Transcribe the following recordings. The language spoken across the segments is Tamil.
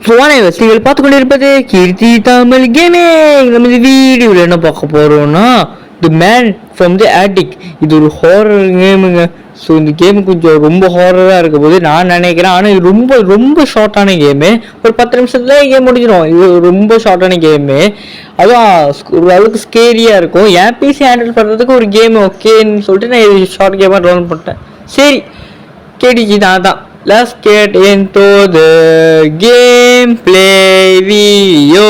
நீங்கள் பார்த்து கொண்டு இருப்பது கீர்த்தி தமிழ் கேமிங். நம்ம இந்த வீடியோவில் என்ன பார்க்க போகிறோம்னா the man from the attic. இது ஒரு ஹாரர் கேமுங்க. ஸோ இந்த கேமு கொஞ்சம் ரொம்ப ஹாரராக இருக்க போது நான் நினைக்கிறேன். ஆனால் இது ரொம்ப ரொம்ப ஷார்ட்டான கேமு. ஒரு 10 நிமிஷத்துல கேம் முடிஞ்சிடும். இது ரொம்ப ஷார்ட்டான கேமு. அதுவும் ஓரளவுக்கு ஸ்கேரியாக இருக்கும். என் பிசி ஹேண்டில் பண்ணுறதுக்கு ஒரு கேம் ஓகேன்னு சொல்லிட்டு நான் இது ஷார்ட் கேமாக டவுன்லோட் பண்ணிட்டேன். சரி கேடிச்சு தான். Let's get into the gameplay video.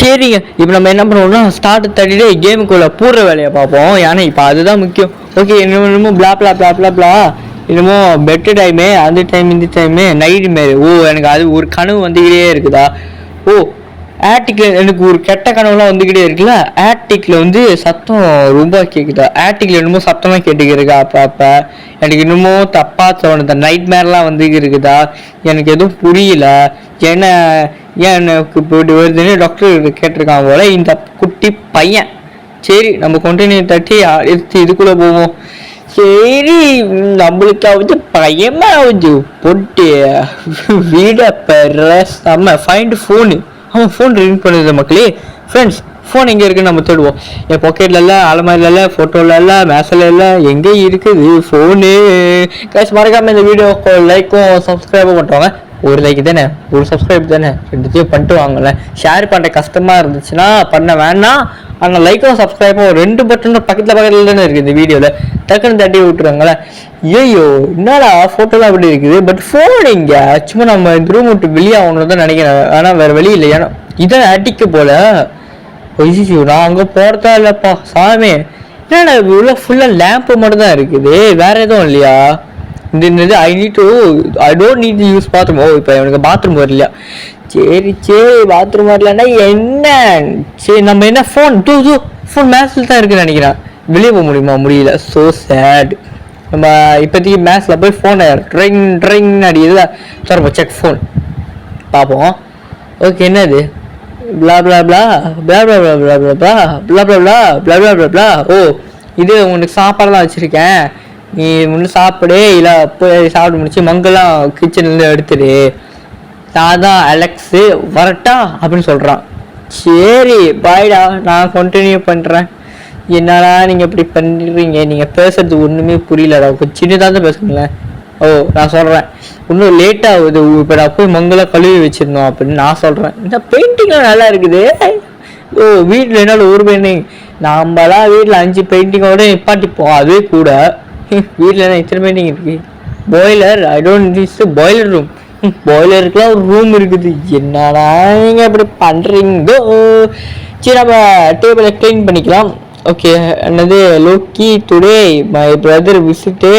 சரிங்க, இப்போ நம்ம என்ன பண்ணுவோம்னா ஸ்டார்ட் தட்டிட்டு கேமுக்குள்ள பூர்ற வேலையை பார்ப்போம். ஏன்னா இப்போ அதுதான் முக்கியம். ஓகே, இன்னமும் பிளா பிளா பிளா பிளா பிளா என்னமோ பெட்டு டைமு, அந்த டைம் இந்த டைமு நைட் மாரி. ஓ, எனக்கு அது ஒரு கனவு வந்துக்கிட்டே இருக்குதா? ஓ, ஆட்டிக்கில் எனக்கு ஒரு கெட்ட கனவுலாம் வந்துக்கிட்டே இருக்குல்ல. ஆட்டிக்கில் வந்து சத்தம் ரொம்ப கேட்குதா? ஆட்டிக்கில் என்னமோ சத்தமாக கேட்டுக்கிருக்கா அப்போ எனக்கு இன்னமும் தப்பாக தோணுது. நைட் மேர்லாம் வந்துக்கிட்டு இருக்குதா? எனக்கு எதுவும் புரியல. ஏன் எனக்கு இப்படி வருதுன்னு டாக்டர் கேட்டிருக்காங்க போல இந்த குட்டி பையன். சரி, நம்ம கொண்டினியூ தட்டி இதுக்குள்ளே போவோம். சரி, நம்மளுக்காவது பயமாவது போட்டு வீட பெருசாம ஃபைண்ட் ஃபோனு. அவன் ஃபோன் ரிங் பண்ணுது மக்களே. ஃப்ரெண்ட்ஸ், ஃபோன் எங்கே இருக்குன்னு நம்ம தேடுவோம். என் பாக்கெட்ல இல்லை, அலமாரில இல்லை, ஃபோட்டோவில் இல்லை, மேசில் இல்லை, எங்கே இருக்குது ஃபோனு? கேஷ் மறக்காமல் இந்த வீடியோ லைக்கும் சப்ஸ்கிரைபும் பண்ணுவாங்க. ஒரு லைக் தானே, ஒரு சப்ஸ்கிரைப் தானே, ரெண்டுத்தையும் பண்ணிட்டு வாங்கல. ஷேர் பண்ணுற கஷ்டமாக இருந்துச்சுன்னா பண்ண வேணாம். ஆனால் லைக்கும் சப்ஸ்கிரைபும் 2 பட்டன் பக்கத்தில் தானே இருக்குது இந்த வீடியோவில். டக்குன்னு தட்டி விட்டுருவாங்களே. ஐயோ, என்னடா ஃபோட்டோலாம் அப்படி இருக்குது. பட் ஃபோன் இங்கே சும்மா நம்ம இந்த ரூம் விட்டு வெளியே ஆகணும்னு தான் நினைக்கிறேன். ஆனால் வேறு வழி இல்லை. ஏன்னா இதான் அடிக்க போல. ஐயோ, நான் அங்கே போகிறதா இல்லைப்பா சாமி. என்னடா இவ்வளோ ஃபுல்லாக லேம்ப்பு மட்டும் தான் இருக்குது, வேற எதுவும் இல்லையா? இந்த I don't need use bathroom. ஓ, இப்போ எனக்கு பாத்ரூம் வரலையா? சரி பாத்ரூம் வரலன்னா என்ன? சரி, நம்ம என்ன ஃபோன் ஃபோன் மேட்ச்சில் தான் இருக்குன்னு நினைக்கிறேன். வெளியே போக முடியுமா? முடியல. So sad. நம்ம இப்போதைக்கு மேட்ச்சில் போய் ஃபோனை ட்ரிங் அடிக்குதுல. சார் செக் ஃபோன் பார்ப்போம். ஓகே, என்னது? Blah blah blah blah blah blah blah blah blah blah blah blah blah blah பிளா. ஓ, இது உனக்கு சாப்பாடுலாம் வச்சுருக்கேன், நீ முன்னே சாப்பிடு. இல்லை போய் சாப்பிட்டு முடிச்சு மங்கெல்லாம் கிச்சன்லேருந்து எடுத்துடு. நான் தான் அலெக்ஸு, வரட்டா அப்படின்னு சொல்கிறான். சரி பாய்டா, நான் கண்டினியூ பண்ணுறேன். என்னடா நீங்கள் இப்படி பண்ணுறீங்க? நீங்கள் பேசுறது ஒன்றுமே புரியலடா. கொஞ்சம் சின்னதாக தான் பேசுங்களேன். ஓ, நான் சொல்கிறேன், இன்னும் லேட்டாக ஆகுது. இப்போ நான் போய் மங்கெல்லாம் கழுவி வச்சிருந்தோம் அப்படின்னு நான் சொல்கிறேன். இந்த பெயிண்டிங்லாம் நல்லா இருக்குது. ஓ, வீட்டில் என்னால் ஒரு பெயிண்டிங், நம்மளாம் வீட்டில் 5 பெயிண்டிங்கோட நிப்பாட்டிப்போம். அதுவே கூட வீட்டில் என்ன இத்தனை பெயிண்டிங் இருக்குது? Boiler, I don't this boiler room. பாய்லருக்குலாம் ஒரு ரூம் இருக்குது. என்னடா நீங்கள் இப்படி பண்ணுறீங்க? சரி, நம்ம டேபிளை க்ளீன் பண்ணிக்கலாம். ஓகே, என்னது லோக்கி today my brother visit,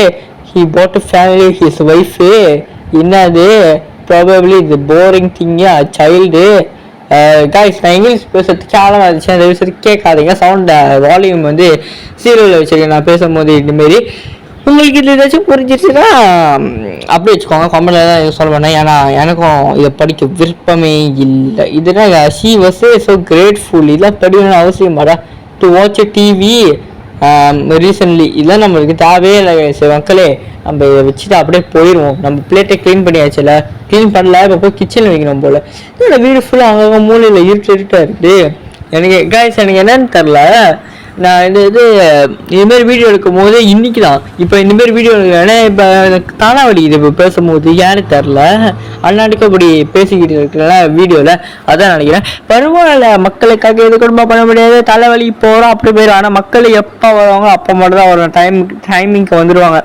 he bought a family his wife. என்னது? ப்ராபப்ளி இது போரிங் திங்கு சைல்டு. காய்ஸ், நான் இங்கிலீஷ் பேசுறதுக்கு ஆழமாக இருந்துச்சு, அந்த விஷயத்துக்கு கேட்காதீங்க. சவுண்ட் வால்யூம் வந்து 0ல் வச்சுருக்கேன் நான் பேசும்போது. இதுமாரி உங்களுக்கு இது ஏதாச்சும் புரிஞ்சிருச்சுன்னா அப்படி வச்சுக்கோங்க. கமெண்ட்ல தான் எதுவும் சொல்ல வேணாம். ஏன்னா எனக்கும் இதை படிக்க விருப்பமே இல்லை. இதுனா ஷி வாஸ் ஸோ கிரேட்ஃபுல். இதெல்லாம் படிக்கணும்னு அவசியம் மாடா. To watch TV recently. இதெல்லாம் நம்மளுக்கு தேவையே இல்லை. சரி மக்களே, நம்ம இதை வச்சுட்டு அப்படியே போயிடுவோம். நம்ம பிளேட்டை க்ளீன் பண்ணியாச்சுல, க்ளீன் பண்ணல. இப்போ போய் கிச்சனில் வைக்கணும் போல். இதோட வீடு ஃபுல்லாக அங்கங்கே மூலையில் இருட்டாக இருக்குது. எனக்கு காய்ஸ், எனக்கு என்னன்னு தெரில. நான் இதுமாரி வீடியோ எடுக்கும் போது இன்னைக்கு தான் இப்போ இந்தமாரி வீடியோ எடுக்கிறேன்னா இப்போ எனக்கு தலைவலி. இது இப்போ பேசும்போது யாரும் தெரில, அண்ணாடிக்கு அப்படி பேசிக்கிட்டு இருக்கிற வீடியோவில் அதான் நினைக்கிறேன். பரவாயில்ல, மக்களுக்காக எது குடும்பம் பண்ண முடியாது. தலைவலி போகிறோம் அப்படி போயிடும். ஆனால் மக்கள் எப்போ வருவாங்க அப்போ மட்டும் தான் ஒரு டைமிங்க்கு வந்துடுவாங்க.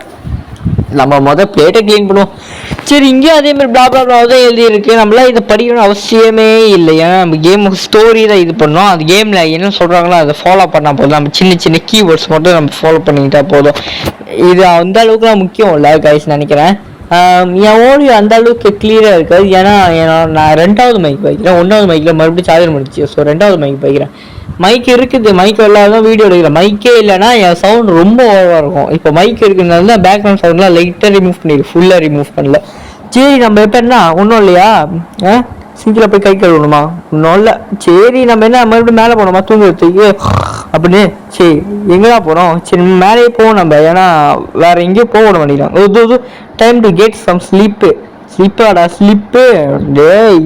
நம்ம பிளேட்டை க்ளீன் பண்ணுவோம். சரி, இங்கேயும் அதேமாதிரி பிளா பிளா பிளா தான் எழுதியிருக்கு. நம்மளாம் இதை படிக்கணும்னு அவசியமே இல்லை. ஏன்னா நம்ம கேம் ஸ்டோரி தான் இது பண்ணோம். அது கேமில் என்ன சொல்கிறாங்களோ அதை ஃபாலோ பண்ணால் போதும். நம்ம சின்ன கீவேர்ட்ஸ் மட்டும் நம்ம ஃபாலோ பண்ணிக்கிட்டா போதும். இது அந்த அளவுக்குலாம் முக்கியம் இல்லை கைஸ் நினைக்கிறேன். என் ஓடியோ அந்த அளவுக்கு கிளியராக இருக்காது. ஏன்னா நான் 2வது மைக் வைக்கிறேன். 1வது மைக்கில் மறுபடியும் சார்ஜர் முடிச்சு. ஸோ 2வது மைக் வைக்கிறேன். மைக் இருக்குது, மைக் இல்லாத வீடியோ எடுக்கிறேன். மைக்கே இல்லைன்னா என் சவுண்ட் ரொம்ப ஓவராக இருக்கும். இப்போ மைக் இருக்கிறதுனால தான் பேக்ரவுண்ட் சவுண்ட்லாம் லைட்டாக ரிமூவ் பண்ணிடு, ஃபுல்லாக ரிமூவ் பண்ணல. சரி, நம்ம எப்படின்னா ஒன்றும் இல்லையா, சிங்கில் போய் கை கழுவணுமா? ஒன்றும் இல்லை. சரி நம்ம என்ன மறுபடியும் மேலே போகணுமா தூங்குறதுக்கு அப்படின்னு? சரி எங்கேதான் போகிறோம்? சரி மேலேயே போவோம் நம்ம, ஏன்னா வேற எங்கேயும் போக விட மாட்டேங்கிறாங்க. Time to get some sleep. ஸ்லிப்பாடா ஸ்லிப்பு டேய்.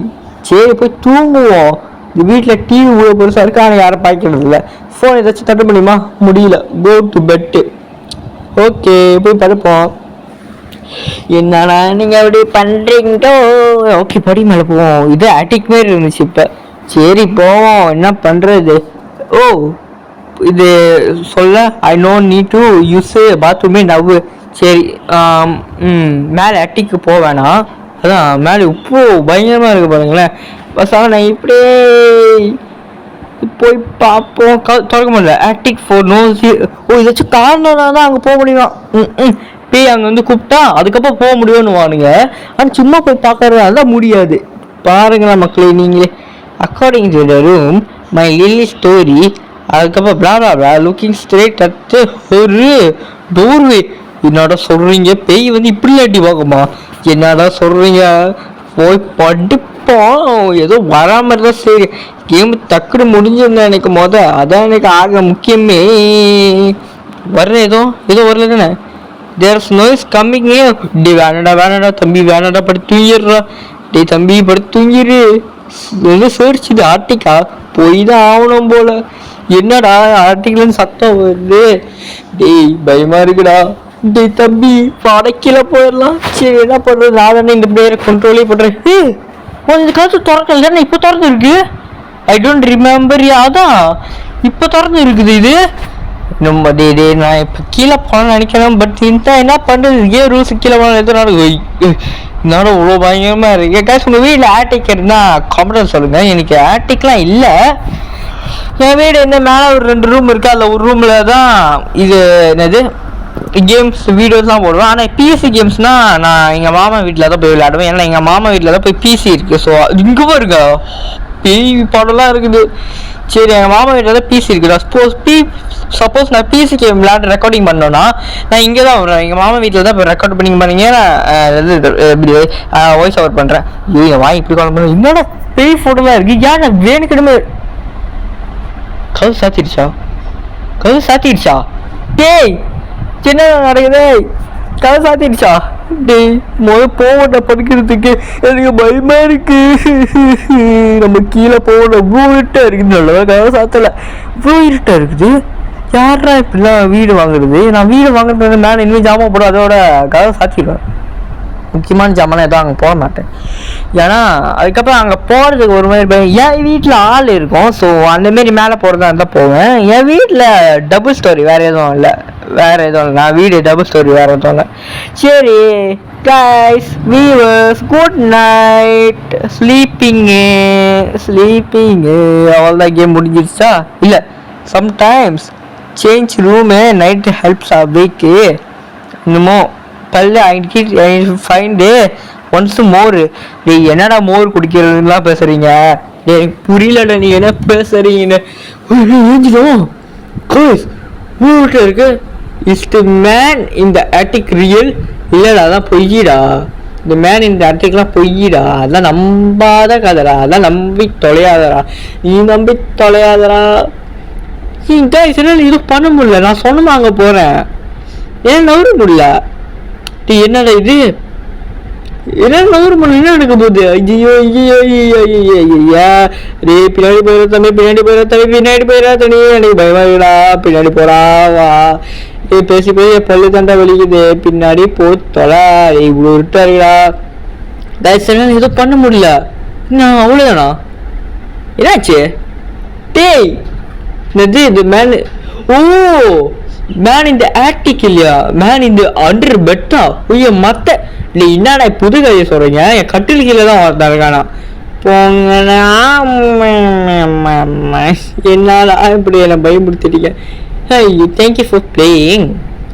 சரி போய் தூங்குவோம். இந்த வீட்டில் டிவி இவ்வளோ பெருசாக இருக்கு, ஆனால் யாரும் பாய்க்கிறது இல்லை. ஃபோன் ஏதாச்சும் தட்ட முடியுமா? முடியல. Go to bed. ஓகே போய் படுப்போம். என்னடா நீங்கள் அப்படி பண்ணுறீங்களோ? ஓகே படி மேலே போவோம். இது அட்டிக் மாரி இருந்துச்சு இப்போ. சரி போவோம். என்ன பண்ணுறது? ஓ இது சொல்ல I no need to use பாத்ரூமே நவ்வு. சரி மேலே அட்டிக்கு போவேணா? அதான் மேலே உப்பு பயங்கரமாக இருக்குது பாருங்களேன். பஸ் ஆனால் நான் இப்படியே போய் பார்ப்போம். திறக்க முடியல. ஆக்டிக் ஃபோர் நோ. ஓ ஏதாச்சும் காரணம்னா தான் அங்கே போக முடியும். போய் அங்கே வந்து கூப்பிட்டா அதுக்கப்புறம் போக முடியும்னு வானுங்க. ஆனால் சும்மா போய் பார்க்கறது அதுதான் முடியாது. பாருங்களா மக்களே நீங்களே. According to the room my lily story. அதுக்கப்புறம் blah blah blah looking straight at ஒரு டோர்வே. என்னடா சொல்கிறீங்க? பேய் வந்து இப்படி இல்லாட்டி பார்க்குமா? என்னடா சொல்கிறீங்க? போய் படிப்போம். ஏதோ வராமல் தான் சரி. கேம் டக்குனு முடிஞ்சிருந்தேன் எனக்கு அதான் எனக்கு ஆக முக்கியமே. வர்ற ஏதோ வரல தானே. There's noise coming. டே வேணடா தம்பி வேணடா, படுத்து தூங்கிடுறா. டே தம்பி படுத்து தூங்கிடு. எது சேர்ச்சுது ஆர்டிக்கா? போய் தான் ஆகணும் போல. என்னடா ஆர்டிக்கலன்னு சத்தம் வருது? டேய் பயமா இருக்குடா. டே தம்பி படைக்கல போயிடலாம். சரி என்ன பண்ணுறது? நான் தானே இந்த பிளேயரை கண்ட்ரோலே பண்ணுறேன். கொஞ்சம் காலத்து திறக்கல தானே, இப்போ திறந்து இருக்கு. I don't remember. அதான் இப்போ திறந்து இருக்குது இது. நம்ம டே நான் இப்போ கீழே போகணும்னு நினைக்கிறேன். பட் என்ன பண்ணுறது? ஏன் ரூல்ஸ் கீழே போகணும் எதுனாலும் இருந்தாலும் இவ்வளோ பயங்கரமாக இருக்குது. கேஸ் உங்கள் வீட்டில் ஆட்டிக் இருந்தால் கமெண்ட் சொல்லுங்கள். எனக்கு ஆட்டிக்லாம் இல்லை. என் வீடு என்ன மேலே ஒரு 2 ரூம் இருக்குது. அதில் ஒரு ரூமில் தான் இது என்னது கேம்ஸ் வீடியோஸ்லாம் போடுவேன். ஆனால் பிஎஸ்சி கேம்ஸ்னால் நான் எங்கள் மாமா வீட்டில் தான் போய் விளையாடுவேன். ஏன்னா எங்கள் மாமா வீட்டில் தான் போய் பிசி இருக்குது. ஸோ இங்கே இருக்கா பேய் படம்லாம் இருக்குது. சரி எங்கள் மாமா வீட்டில் தான் பிசி இருக்குது. சப்போஸ் நான் பிசி கேம் விளையாட்டு ரெக்கார்டிங் பண்ணோன்னா நான் இங்கே தான் வருவேன். எங்கள் மாமா வீட்டில் தான் இப்போ ரெக்கார்ட் பண்ணிங்க. நான் வாய்ஸ் ஓவர் பண்ணுறேன். ஐயோ என் வாய் இப்படி கால் பண்ணுறேன். என்னோட பேய் ஃபோட்டோலாம் இருக்குது. ஏன் வேணுக்கிடுமே கது சாத்திடுச்சா? டேய் என்ன நடக்குது? கதை சாத்திடுச்சா? டேய் போகட்ட படிக்கிறதுக்கு எனக்கு பயமா இருக்கு. நம்ம கீழே போகணும். இவ்வளோ இருட்டா இருக்குது. நல்லதா கதை சாத்தலை. இவ்வளோ இருட்டா இருக்குது. யாரா இப்படிலாம் வீடு வாங்குறது? நான் வீடு வாங்குறது மேலே இனிமேல் ஜாமான் போடும். அதோட கதை சாத்திடுவேன். முக்கியமான ஜாமான் எதுவும் அங்கே போக மாட்டேன். ஏன்னா அதுக்கப்புறம் அங்கே போகிறதுக்கு ஒரு மாதிரி என் வீட்டில் ஆள் இருக்கும். ஸோ அந்தமாரி மேலே போகிறதா இருந்தால் போவேன். என் வீட்டில் டபுள் ஸ்டோரி வேறு எதுவும் இல்லை. நான் வீடு டபுள் ஸ்டோரி வேறு எதுவும் இல்லை. சரி guys viewers good night. Sleeping அவ்வளோதான். கேம் முடிஞ்சிருச்சா? இல்லை sometimes change room night helps week. இன்னமும் பல்ல ஐ ஃபைண்ட் ஒன்ஸ் மோர். நீ என்னடா மோர் குடிக்கிறதுலாம் பேசுறீங்க? எனக்கு புரியலடா நீ என்ன பேசுறீங்கன்னு. இருக்கு இஸ் தி மேன் இந்த ஆட்டிக் ரியல்? இல்லடா அதான் பொய்யிடா. இந்த மேன் இந்த ஆட்டிக்லாம் பொய்யிடா. அதான் நம்பாத கதைடா. அதான் நம்பி தொலையாதடா. நீ நம்பி தொலையாதடா. இது பண்ண முடியல. நான் சொன்னமா அங்கே போறேன். ஏன் நவர முடியல? என்னடா இது? என்ன நவர முடியல? என்ன நடக்க போகுது? ஐயோ பின்னாடி போயிடா தம்பி. எனக்கு பயமாடா. பின்னாடி போறா வா. பேசி பல்லு தண்டா வலிக்குது. பின்னாடி போ தொலை. இவ்வளோ இருட்டாருடா. எதுவும் பண்ண முடியல. என்ன அவ்வளோதானா? என்னாச்சு? டேய் இது மேன். ஓ மேன் இந்த ஆக்டிக் இல்லையா? மேன் இந்த அண்டர் பெட்டா? ஐயோ மத்த இல்லை என்னடா புது கதையை சொல்கிறீங்க? என் கட்டில் கீழே தான் இருக்கானா? போங்கண்ணா. என்னால் இப்படி என்னை பயன்படுத்திட்டீங்க. தேங்க்யூ ஃபார் பிளேயிங்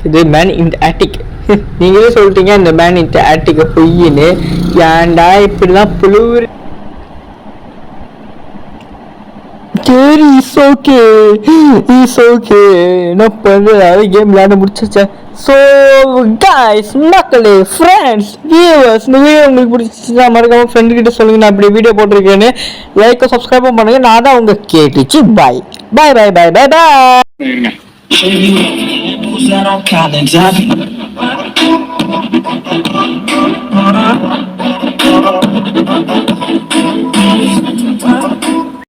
இது மேன் இந்த ஆக்டிக். நீங்களே சொல்லிட்டீங்க இந்த மேன் இந்த ஆக்டிக்கை பொய்யின்னு. ஏன்டா இப்படிலாம் புழுவுற? சரி இட்ஸ் ஓகே என்ன பண்ணுறது? கேம் விளையாட முடிச்சா ஸோ guys, மக்களே, ஃப்ரெண்ட்ஸ், வியூவர்ஸ், இந்த வீடியோ உங்களுக்கு பிடிச்சிச்சுன்னா மறக்காம ஃப்ரெண்டு கிட்ட சொல்லுங்க நான் இப்படி வீடியோ போட்டிருக்கேன்னு. லைக் சப்ஸ்கிரைபும் பண்ணுங்க. நான் தான் உங்க கேட்டுச்சு. பாய் பாய் பாய் பாய் பாய் பாய்.